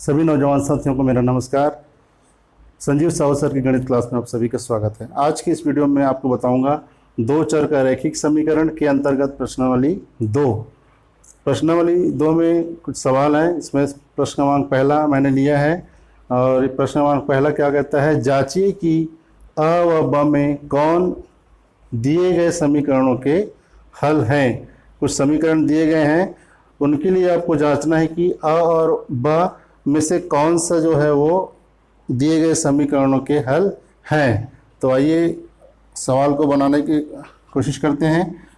सभी नौजवान साथियों को मेरा नमस्कार। संजीव साहू सर की गणित क्लास में आप सभी का स्वागत है। आज की इस वीडियो में आपको बताऊंगा दो चर का रैखिक समीकरण के अंतर्गत प्रश्नावली दो में कुछ सवाल हैं। इसमें प्रश्न क्रमांक पहला मैंने लिया है और प्रश्न क्रमांक पहला क्या कहता है, जांचिए कि अ व ब में कौन दिए गए समीकरणों के हल हैं। कुछ समीकरण दिए गए हैं, उनके लिए आपको जांचना है कि अ और ब में से कौन सा जो है वो दिए गए समीकरणों के हल हैं। तो आइए सवाल को बनाने की कोशिश करते हैं।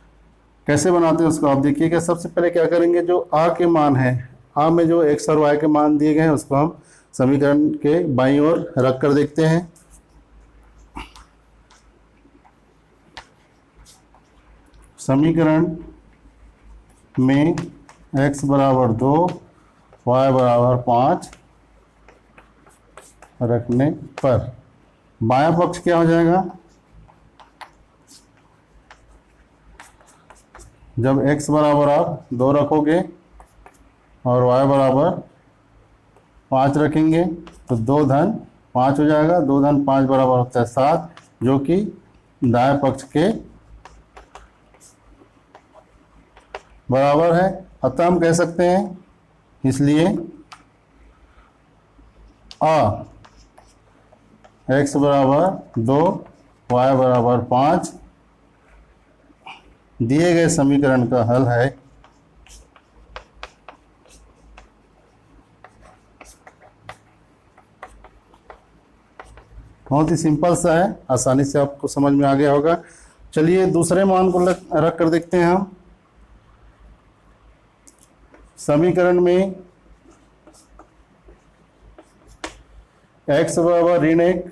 कैसे बनाते हैं उसको आप देखिएगा। सबसे पहले क्या करेंगे, जो आ के मान है, आ में जो एक्स और वाई के मान दिए गए हैं उसको हम समीकरण के बाईं ओर रख कर देखते हैं। समीकरण में x बराबर 2 y बराबर 5 रखने पर बायां पक्ष क्या हो जाएगा, जब x बराबर आप 2 रखोगे और y बराबर 5 रखेंगे तो 2 धन 5 हो जाएगा। 2 धन 5 बराबर होता है 7, जो कि दाएं पक्ष के बराबर है। अतः हम कह सकते हैं, इसलिए a x बराबर 2 y बराबर 5 दिए गए समीकरण का हल है। बहुत ही सिंपल सा है, आसानी से आपको समझ में आ गया होगा। चलिए दूसरे मान को रख कर देखते हैं हम। समीकरण में x बराबर ऋण 1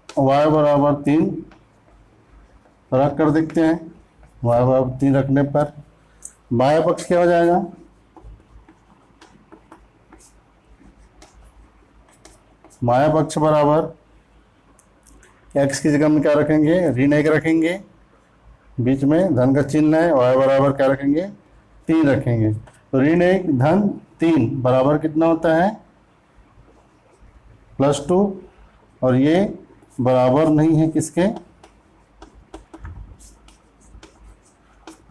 y बराबर 3 रख कर देखते हैं। y बराबर 3 रखने पर बायां पक्ष क्या हो जाएगा, बायां पक्ष बराबर x की जगह में क्या रखेंगे, ऋण 1 रखेंगे, बीच में धन का चिन्ह है, y बराबर क्या रखेंगे, 3 रखेंगे। तो ऋण 1 धन 3 बराबर कितना होता है, +2, और ये बराबर नहीं है किसके,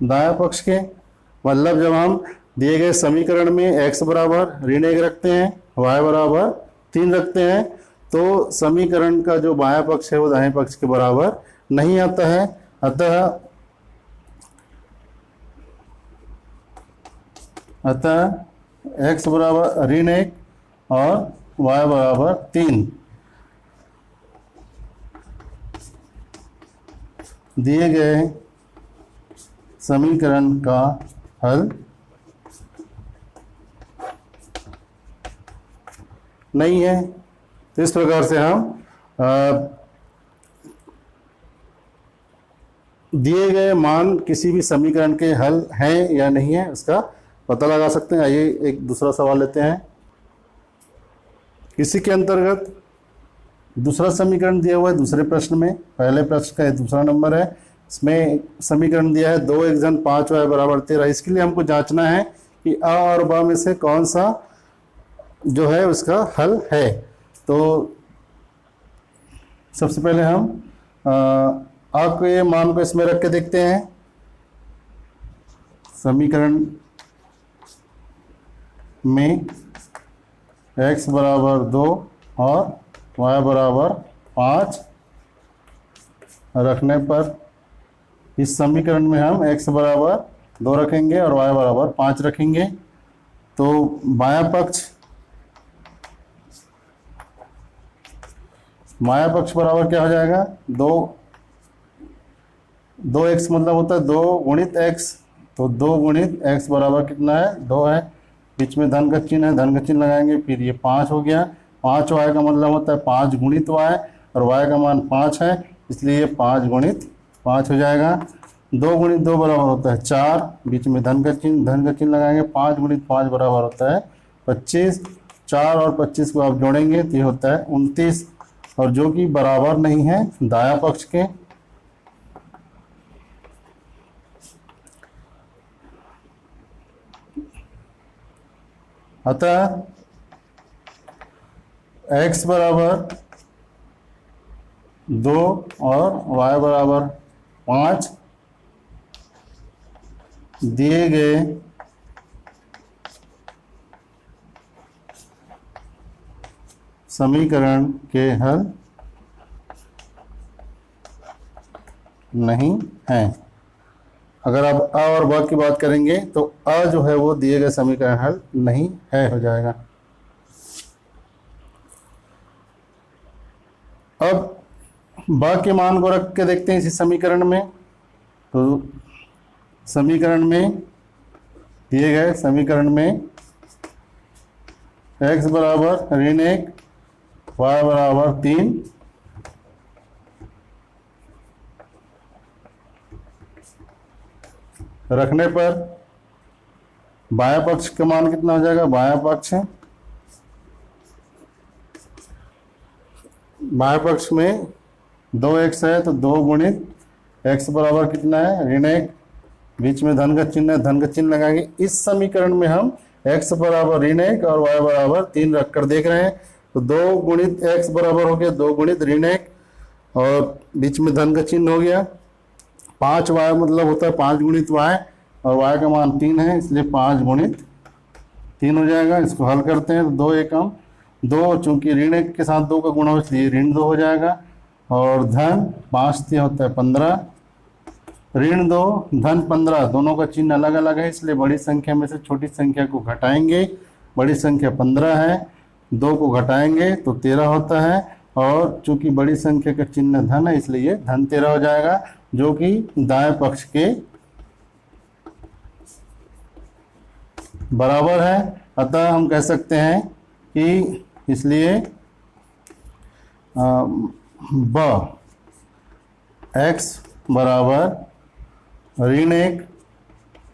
दायां पक्ष के। मतलब जब हम दिए गए समीकरण में x बराबर ऋण 1 रखते हैं, y बराबर 3 रखते हैं, तो समीकरण का जो बायां पक्ष है वो दाएं पक्ष के बराबर नहीं आता है। अतः x बराबर ऋण 1 और y बराबर 3 दिए गए समीकरण का हल नहीं है। तो इस प्रकार से हम दिए गए मान किसी भी समीकरण के हल हैं या नहीं है उसका पता लगा सकते हैं। आइए एक दूसरा सवाल लेते हैं। इसी के अंतर्गत दूसरा समीकरण दिया हुआ है दूसरे प्रश्न में। पहले प्रश्न का दूसरा नंबर है, इसमें समीकरण दिया है 2x धन 5y बराबर 13। इसके लिए हमको जांचना है कि a और ब में से कौन सा जो है उसका हल है। तो सबसे पहले हम a के मान को इसमें रख के देखते हैं। समीकरण में x बराबर 2 और y बराबर 5 रखने पर इस समीकरण में हम x बराबर 2 रखेंगे और y बराबर 5 रखेंगे। तो बायां पक्ष बराबर क्या हो जाएगा, 2x मतलब होता है 2 गुणित x। तो 2 गुणित x बराबर कितना है, 2 है, बीच में धन का चिन्ह है, धन का चिन्ह लगाएंगे, फिर ये 5 हो गया। 5y का मतलब होता है 5 गुणित y, और y का मान 5 है, इसलिए ये 5 गुणित 5 हो जाएगा। 2 गुणित 2 बराबर होता है 4, बीच में धन का चिन्ह लगाएंगे, 5 गुणित 5 बराबर होता है 25। 4 और 25 को आप जोड़ेंगे तो ये होता है 29, और जो कि बराबर नहीं है दायां पक्ष के। अतः x बराबर 2 और y बराबर 5 दिए गए समीकरण के हल नहीं हैं। अगर आप अ और ब की बात करेंगे तो अ जो है वो दिए गए समीकरण हल नहीं है हो जाएगा। अब ब के मान को रख के देखते हैं इसी समीकरण में। तो समीकरण में दिए गए समीकरण में x बराबर ऋण 1 y बराबर 3 रखने पर बायां पक्ष का मान कितना हो जाएगा? बायां पक्ष में 2x है तो 2 गुणित x बराबर कितना है? ऋण 1, बीच में धन का चिन्ह है, धन का चिन्ह लगाएंगे। इस समीकरण में हम x बराबर ऋण 1 और y बराबर 3 रख कर देख रहे हैं। तो 2 गुणित x बराबर हो गया 2 गुणित ऋण 1 और बीच में धन का चिन्ह हो गया। 5y मतलब होता है 5 गुणित y और y का मान 3 है, इसलिए 5 गुणित 3 हो जाएगा। इसको हल करते हैं तो 2 एकम 2, चूंकि ऋण 1 के साथ 2 का गुणा हो इसलिए ऋण 2 हो जाएगा। और धन 5 से होता है 15, ऋण 2 धन 15, दोनों का चिन्ह अलग अलग है इसलिए बड़ी संख्या में से छोटी संख्या को घटाएंगे। बड़ी संख्या 15 है, 2 को घटाएंगे तो 13 होता है और चूंकि बड़ी संख्या का चिन्ह धन है इसलिए ये धन 13 हो जाएगा, जो कि दाएं पक्ष के बराबर है। अतः हम कह सकते हैं कि इसलिए ब x बराबर ऋण 1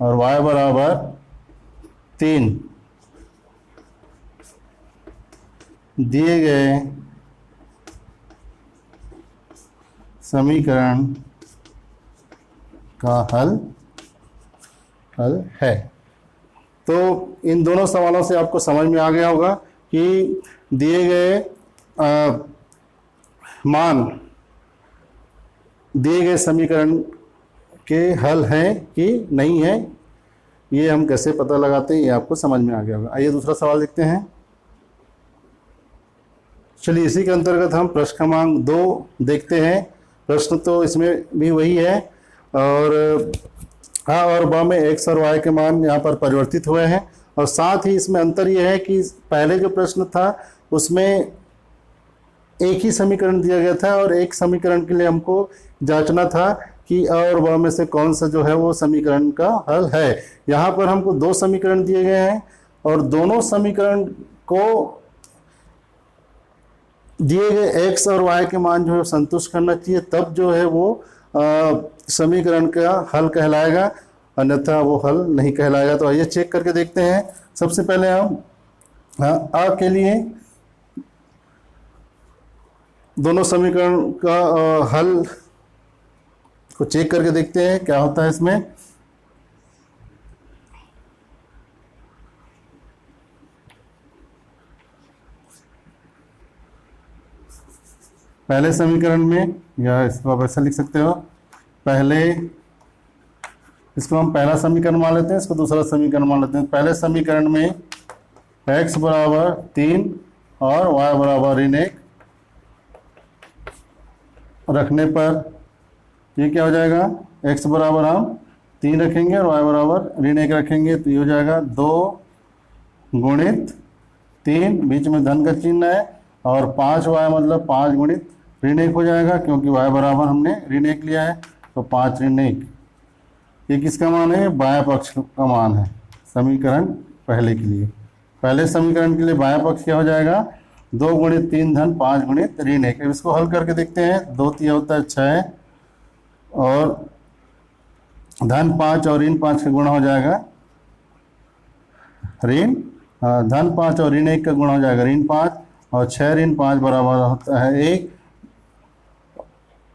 और y बराबर 3 दिए गए समीकरण का हल है। तो इन दोनों सवालों से आपको समझ में आ गया होगा कि दिए गए मान दिए गए समीकरण के हल हैं कि नहीं है, ये हम कैसे पता लगाते हैं ये आपको समझ में आ गया होगा। आइए दूसरा सवाल देखते हैं। चलिए इसी के अंतर्गत हम प्रश्न क्रमांक 2 देखते हैं। प्रश्न तो इसमें भी वही है और हाँ और ब में x और y के मान यहाँ पर परिवर्तित हुए हैं और साथ ही इसमें अंतर यह है कि पहले जो प्रश्न था उसमें एक ही समीकरण दिया गया था और एक समीकरण के लिए हमको जांचना था कि अ और ब में से कौन सा जो है वो समीकरण का हल है। यहाँ पर हमको 2 समीकरण दिए गए हैं और दोनों समीकरण को दिए गए x और y के मान जो है संतुष्ट करना चाहिए, तब जो है वो समीकरण का हल कहलाएगा, अन्यथा वो हल नहीं कहलाएगा। तो आइए चेक करके देखते हैं। सबसे पहले हम अ के लिए दोनों समीकरण का हल को चेक करके देखते हैं क्या होता है इसमें। पहले समीकरण में या इसको आप ऐसा लिख सकते हो, पहले इसको हम पहला समीकरण मान लेते हैं, इसको दूसरा समीकरण मान लेते हैं। पहले समीकरण में x बराबर 3 और y बराबर ऋण 1 रखने पर ये क्या हो जाएगा? x बराबर हम 3 रखेंगे और y बराबर ऋण 1 रखेंगे तो ये हो जाएगा 2 गुणित 3, बीच में धन का चिन्ह है और 5y मतलब 5 गुणित ऋण 1 हो जाएगा, क्योंकि y बराबर हमने ऋण 1 लिया है तो 5 ऋण 1। ये किसका मान है? बायां पक्ष का मान है समीकरण पहले के लिए। पहले समीकरण के लिए बायां पक्ष क्या हो जाएगा? 2 गुणित 3 धन 5 गुणित ऋण 1। इसको हल करके देखते हैं। 2 तिया होता है 6 और धन 5 और ऋण 5 का गुणा हो जाएगा धन 5 और ऋण 1 का गुणा हो जाएगा ऋण 5 और 6 ऋण 5 बराबर होता है 1।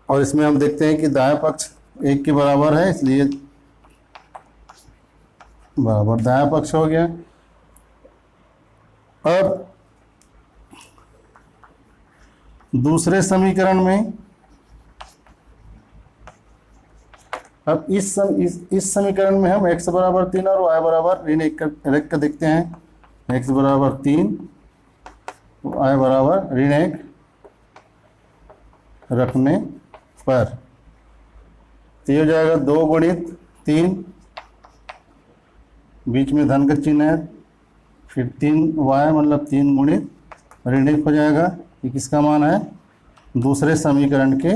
और इसमें हम देखते हैं कि दायां पक्ष 1 के बराबर है, इसलिए बराबर दायां पक्ष हो गया। अब दूसरे समीकरण में, अब इस समीकरण में हम x बराबर 3 और y बराबर ऋण 1 रख कर देखते हैं। x बराबर 3, y बराबर ऋण 1 रखने पर तो ये हो जाएगा 2 गुणित 3, बीच में धन का चिन्ह है, फिर 3y मतलब 3 गुणित ऋण 1 हो जाएगा। ये किसका मान है? दूसरे समीकरण के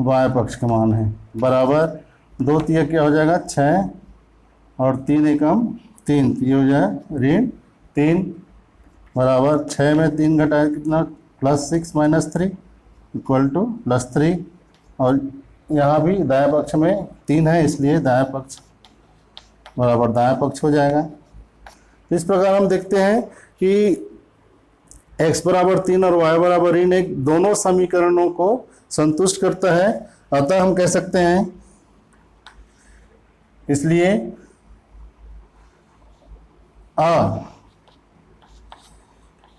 y पक्ष का मान है। बराबर 2 तिया क्या हो जाएगा? 6 और 3 एकम 3, तो ये हो जाए ऋण 3 बराबर 6 में 3 घटाए कितना? +6 - 3 इक्वल टू +3। और यहाँ भी दाएं पक्ष में 3 है, इसलिए दाएं पक्ष बराबर दाएं पक्ष हो जाएगा। इस प्रकार हम देखते हैं कि x बराबर 3 और y बराबर ऋण 1 दोनों समीकरणों को संतुष्ट करता है। अतः हम कह सकते हैं, इसलिए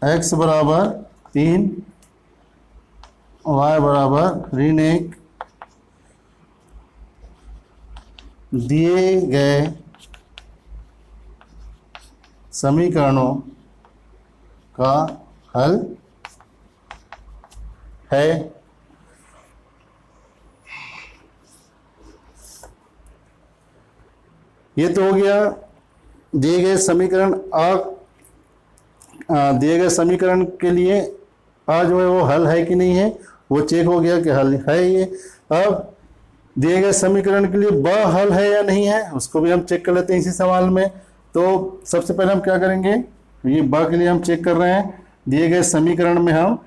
x बराबर 3, y बराबर ऋण 1 दिए गए समीकरणों का हल है। ये तो हो गया दिए गए समीकरण दिए गए समीकरण के लिए जो है वो हल है कि नहीं है, वो चेक हो गया कि हल है ये। अब दिए गए समीकरण के लिए ब हल है या नहीं है, उसको भी हम चेक कर लेते हैं इसी सवाल में। तो सबसे पहले हम क्या करेंगे, ये ब के लिए हम चेक कर रहे हैं। दिए गए समीकरण में हम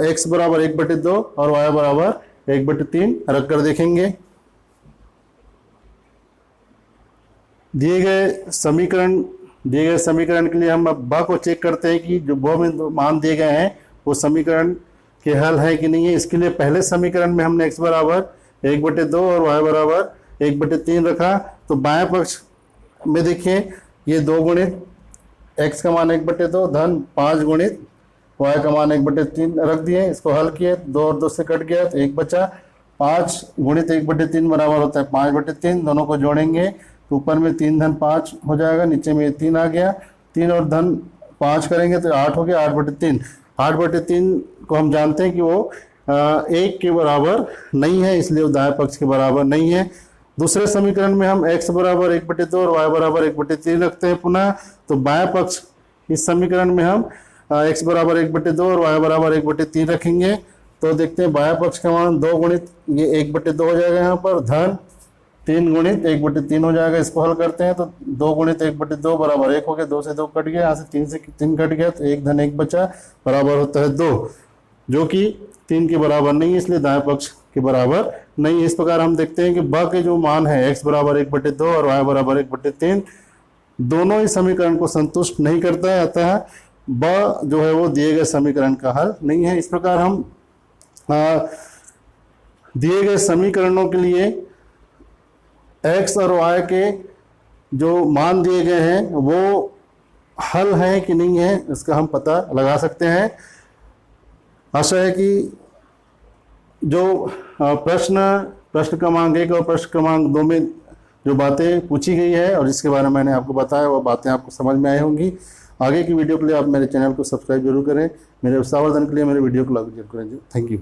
x बराबर 1/2 और y बराबर 1/3 रख कर देखेंगे। दिए गए समीकरण के लिए हम अब ब को चेक करते हैं कि जो ब में मान दिए गए हैं वो समीकरण के हल है कि नहीं है। इसके लिए पहले समीकरण में हमने x बराबर 1/2 और y बराबर 1/3 रखा। तो बाएं पक्ष में देखिए, ये 2 गुणित x का मान 1/2 धन 5 गुणित y का मान 1/3 रख दिए। इसको हल किए, 2 और 2 से कट गया तो 1 बचा। 5 गुणित 1/3 बराबर होता है 5/3। दोनों को जोड़ेंगे तो ऊपर में 3 धन 5 हो जाएगा, नीचे में 3 आ गया। 3 और धन 5 करेंगे तो 8 हो गया। 8/3 को हम जानते हैं कि वो 1 के बराबर नहीं है, इसलिए वो दाएं पक्ष के बराबर नहीं है। दूसरे समीकरण में हम x बराबर 1/2 और y बराबर 1/3 रखते हैं पुनः। तो बाएं पक्ष इस समीकरण में हम x बराबर 1/2 और y बराबर 1/3 रखेंगे। तो देखते हैं बाएं पक्ष का मान 2 गुणित ये 1/2 हो जाएगा, यहाँ पर धन 3 गुणित 1/3 हो जाएगा। इसको हल करते हैं तो 2 गुणित 1/2 बराबर 1 हो गया, 2 से 2 कट गया, यहाँ से 3 से 3 कट गया तो 1 धन 1 बचा, बराबर होता है 2, जो कि 3 के बराबर नहीं है, इसलिए दाएं पक्ष के बराबर नहीं है। इस प्रकार हम देखते हैं कि ब के जो मान है x बराबर 1/2 और y बराबर 1/3 दोनों ही समीकरण को संतुष्ट नहीं करता है। अतः ब जो है वो दिए गए समीकरण का हल नहीं है। इस प्रकार हम दिए गए समीकरणों के लिए x और y के जो मान दिए गए हैं वो हल है कि नहीं है, इसका हम पता लगा सकते हैं। आशा है कि जो प्रश्न क्रमांक 1 और प्रश्न क्रमांक 2 में जो बातें पूछी गई है और जिसके बारे में मैंने आपको बताया वो बातें आपको समझ में आई होंगी। आगे की वीडियो के लिए आप मेरे चैनल को सब्सक्राइब जरूर करें। मेरे उत्साहवर्धन के लिए मेरे वीडियो को लाइक जरूर करें। Thank you.